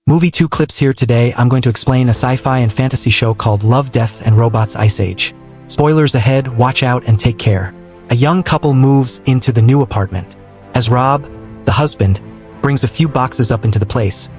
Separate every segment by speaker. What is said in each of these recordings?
Speaker 1: Movie 2 clips here today. I'm going to explain a sci-fi and fantasy show called Love, Death and Robots Ice Age. Spoilers ahead, watch out and take care. A young couple moves into the new apartment. As Rob, the husband, brings a few boxes up into the place,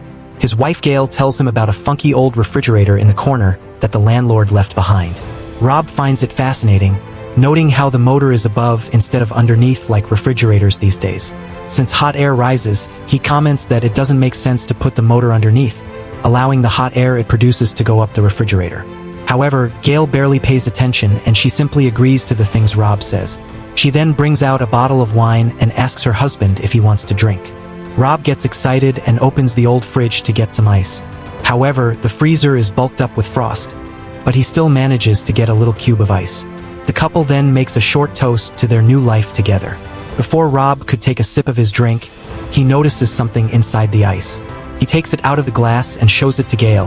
Speaker 1: his wife Gail tells him about a funky old refrigerator in the corner that the landlord left behind. Rob finds it fascinating, noting how the motor is above instead of underneath like refrigerators these days. Since hot air rises, he comments that it doesn't make sense to put the motor underneath, allowing the hot air it produces to go up the refrigerator. However, Gail barely pays attention and she simply agrees to the things Rob says. She then brings out a bottle of wine and asks her husband if he wants to drink. Rob gets excited and opens the old fridge to get some ice. However, the freezer is bulked up with frost, but he still manages to get a little cube of ice. The couple then makes a short toast to their new life together. Before Rob could take a sip of his drink, he notices something inside the ice. He takes it out of the glass and shows it to Gail,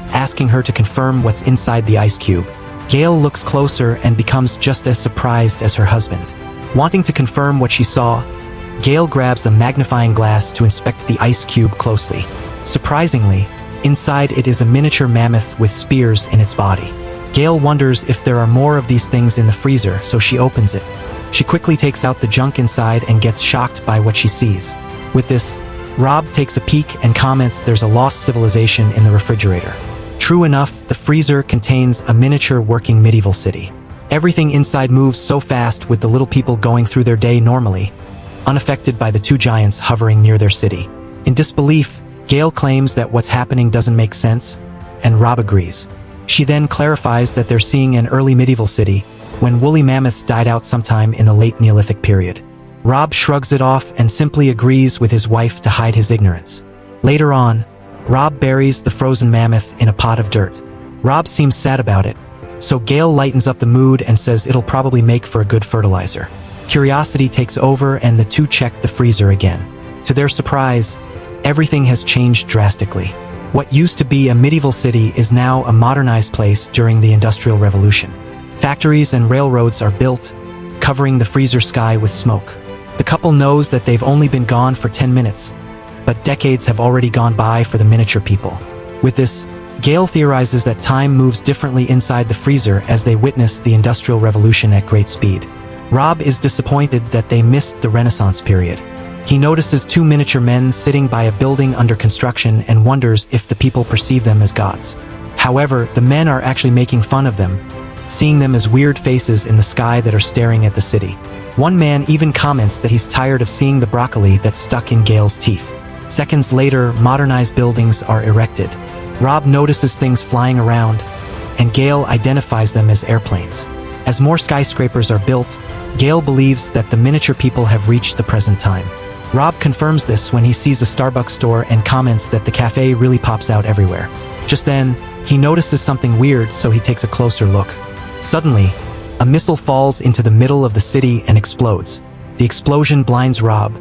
Speaker 1: asking her to confirm what's inside the ice cube. Gail looks closer and becomes just as surprised as her husband. Wanting to confirm what she saw, Gail grabs a magnifying glass to inspect the ice cube closely. Surprisingly, inside it is a miniature mammoth with spears in its body. Gail wonders if there are more of these things in the freezer, so she opens it. She quickly takes out the junk inside and gets shocked by what she sees. With this, Rob takes a peek and comments there's a lost civilization in the refrigerator. True enough, the freezer contains a miniature working medieval city. Everything inside moves so fast with the little people going through their day normally, unaffected by the two giants hovering near their city. In disbelief, Gail claims that what's happening doesn't make sense, and Rob agrees. She then clarifies that they're seeing an early medieval city, when woolly mammoths died out sometime in the late Neolithic period. Rob shrugs it off and simply agrees with his wife to hide his ignorance. Later on, Rob buries the frozen mammoth in a pot of dirt. Rob seems sad about it, so Gail lightens up the mood and says it'll probably make for a good fertilizer. Curiosity takes over and the two check the freezer again. To their surprise, everything has changed drastically. What used to be a medieval city is now a modernized place during the Industrial Revolution. Factories and railroads are built, covering the freezer sky with smoke. The couple knows that they've only been gone for 10 minutes, but decades have already gone by for the miniature people. With this, Gail theorizes that time moves differently inside the freezer as they witness the Industrial Revolution at great speed. Rob is disappointed that they missed the Renaissance period. He notices two miniature men sitting by a building under construction and wonders if the people perceive them as gods. However, the men are actually making fun of them, seeing them as weird faces in the sky that are staring at the city. One man even comments that he's tired of seeing the broccoli that's stuck in Gail's teeth. Seconds later, modernized buildings are erected. Rob notices things flying around, and Gail identifies them as airplanes. As more skyscrapers are built, Gail believes that the miniature people have reached the present time. Rob confirms this when he sees a Starbucks store and comments that the cafe really pops out everywhere. Just then, he notices something weird, so he takes a closer look. Suddenly, a missile falls into the middle of the city and explodes. The explosion blinds Rob,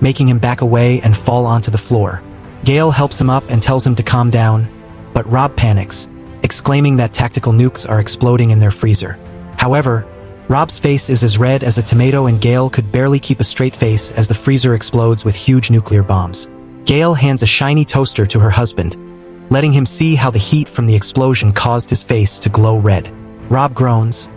Speaker 1: making him back away and fall onto the floor. Gail helps him up and tells him to calm down, but Rob panics, exclaiming that tactical nukes are exploding in their freezer. However, Rob's face is as red as a tomato and Gail could barely keep a straight face as the freezer explodes with huge nuclear bombs. Gail hands a shiny toaster to her husband, letting him see how the heat from the explosion caused his face to glow red. Rob groans,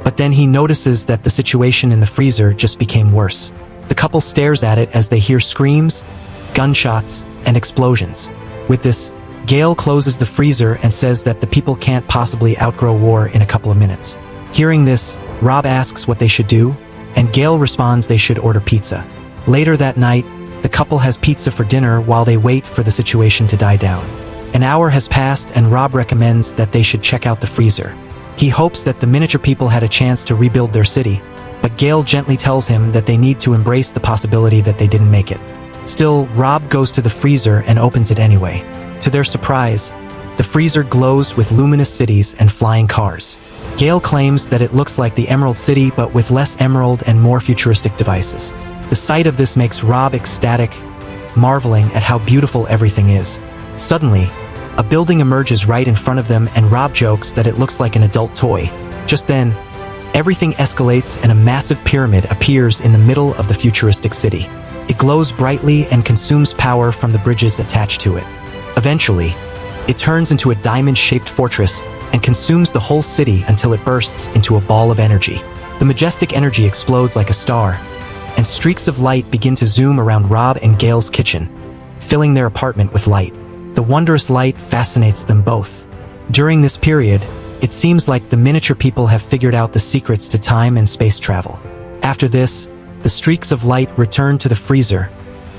Speaker 1: but then he notices that the situation in the freezer just became worse. The couple stares at it as they hear screams, gunshots, and explosions. With this, Gail closes the freezer and says that the people can't possibly outgrow war in a couple of minutes. Hearing this, Rob asks what they should do, and Gail responds they should order pizza. Later that night, the couple has pizza for dinner while they wait for the situation to die down. An hour has passed and Rob recommends that they should check out the freezer. He hopes that the miniature people had a chance to rebuild their city, but Gail gently tells him that they need to embrace the possibility that they didn't make it. Still, Rob goes to the freezer and opens it anyway. To their surprise, the freezer glows with luminous cities and flying cars. Gail claims that it looks like the Emerald City but with less emerald and more futuristic devices. The sight of this makes Rob ecstatic, marveling at how beautiful everything is. Suddenly, a building emerges right in front of them and Rob jokes that it looks like an adult toy. Just then, everything escalates and a massive pyramid appears in the middle of the futuristic city. It glows brightly and consumes power from the bridges attached to it. Eventually, it turns into a diamond-shaped fortress and consumes the whole city until it bursts into a ball of energy. The majestic energy explodes like a star, and streaks of light begin to zoom around Rob and Gail's kitchen, filling their apartment with light. The wondrous light fascinates them both. During this period, it seems like the miniature people have figured out the secrets to time and space travel. After this, the streaks of light return to the freezer,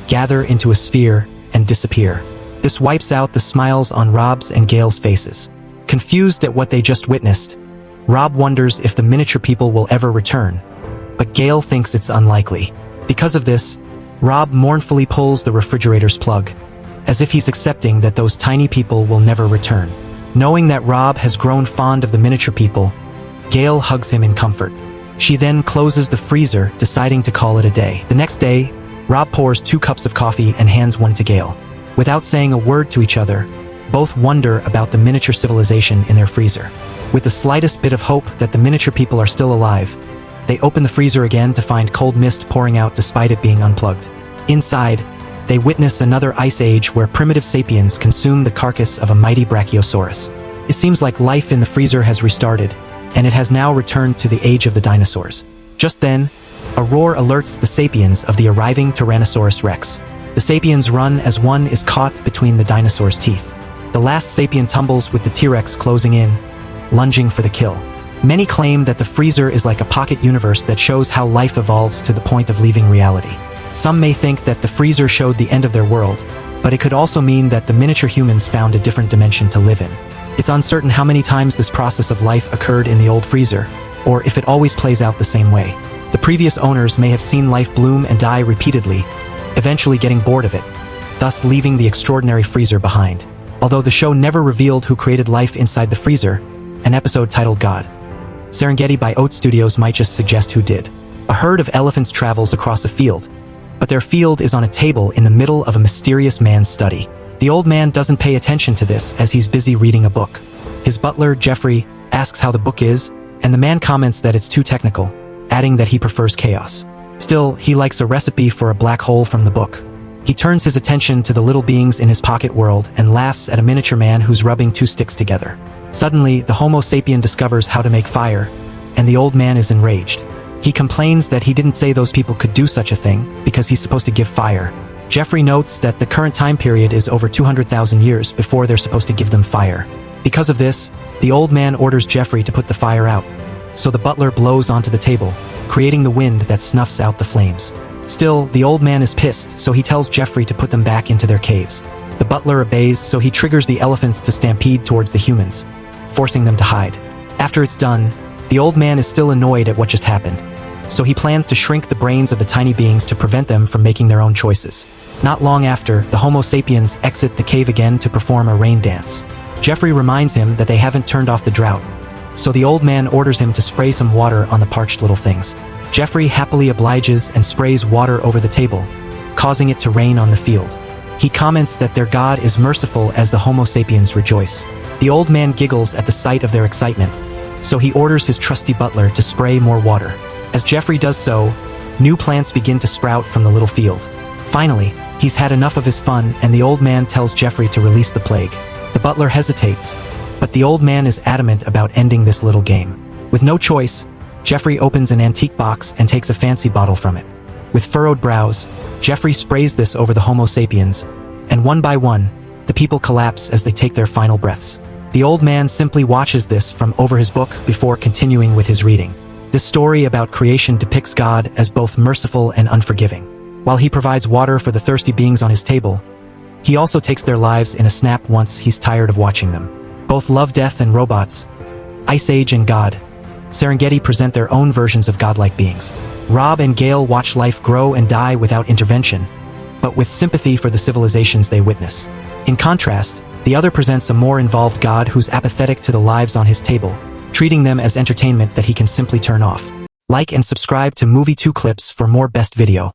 Speaker 1: gather into a sphere, and disappear. This wipes out the smiles on Rob's and Gail's faces. Confused at what they just witnessed, Rob wonders if the miniature people will ever return, but Gail thinks it's unlikely. Because of this, Rob mournfully pulls the refrigerator's plug, as if he's accepting that those tiny people will never return. Knowing that Rob has grown fond of the miniature people, Gail hugs him in comfort. She then closes the freezer, deciding to call it a day. The next day, Rob pours 2 cups of coffee and hands one to Gail. Without saying a word to each other, both wonder about the miniature civilization in their freezer. With the slightest bit of hope that the miniature people are still alive, they open the freezer again to find cold mist pouring out despite it being unplugged. Inside, they witness another ice age where primitive sapiens consume the carcass of a mighty brachiosaurus. It seems like life in the freezer has restarted, and it has now returned to the age of the dinosaurs. Just then, a roar alerts the sapiens of the arriving Tyrannosaurus Rex. The sapiens run as one is caught between the dinosaur's teeth. The last sapien tumbles with the T-Rex closing in, lunging for the kill. Many claim that the freezer is like a pocket universe that shows how life evolves to the point of leaving reality. Some may think that the freezer showed the end of their world, but it could also mean that the miniature humans found a different dimension to live in. It's uncertain how many times this process of life occurred in the old freezer, or if it always plays out the same way. The previous owners may have seen life bloom and die repeatedly, eventually getting bored of it, thus leaving the extraordinary freezer behind. Although the show never revealed who created life inside the freezer, an episode titled God, Serengeti by Oat Studios might just suggest who did. A herd of elephants travels across a field, but their field is on a table in the middle of a mysterious man's study. The old man doesn't pay attention to this as he's busy reading a book. His butler, Jeffrey, asks how the book is, and the man comments that it's too technical, adding that he prefers chaos. Still, he likes a recipe for a black hole from the book. He turns his attention to the little beings in his pocket world and laughs at a miniature man who's rubbing 2 sticks together. Suddenly, the Homo sapien discovers how to make fire, and the old man is enraged. He complains that he didn't say those people could do such a thing because he's supposed to give fire. Jeffrey notes that the current time period is over 200,000 years before they're supposed to give them fire. Because of this, the old man orders Jeffrey to put the fire out, so the butler blows onto the table, creating the wind that snuffs out the flames. Still, the old man is pissed, so he tells Jeffrey to put them back into their caves. The butler obeys, so he triggers the elephants to stampede towards the humans, forcing them to hide. After it's done, the old man is still annoyed at what just happened, so he plans to shrink the brains of the tiny beings to prevent them from making their own choices. Not long after, the Homo sapiens exit the cave again to perform a rain dance. Jeffrey reminds him that they haven't turned off the drought, so the old man orders him to spray some water on the parched little things. Jeffrey happily obliges and sprays water over the table, causing it to rain on the field. He comments that their God is merciful as the Homo sapiens rejoice. The old man giggles at the sight of their excitement, so he orders his trusty butler to spray more water. As Jeffrey does so, new plants begin to sprout from the little field. Finally, he's had enough of his fun and the old man tells Jeffrey to release the plague. The butler hesitates, but the old man is adamant about ending this little game. With no choice, Jeffrey opens an antique box and takes a fancy bottle from it. With furrowed brows, Jeffrey sprays this over the Homo sapiens, and one by one, the people collapse as they take their final breaths. The old man simply watches this from over his book before continuing with his reading. This story about creation depicts God as both merciful and unforgiving. While he provides water for the thirsty beings on his table, he also takes their lives in a snap once he's tired of watching them. Both Love, Death, and Robots, Ice Age and God, Serengeti present their own versions of godlike beings. Rob and Gail watch life grow and die without intervention, but with sympathy for the civilizations they witness. In contrast, the other presents a more involved God who's apathetic to the lives on his table, treating them as entertainment that he can simply turn off. Like and subscribe to Movie 2 Clips for more best video.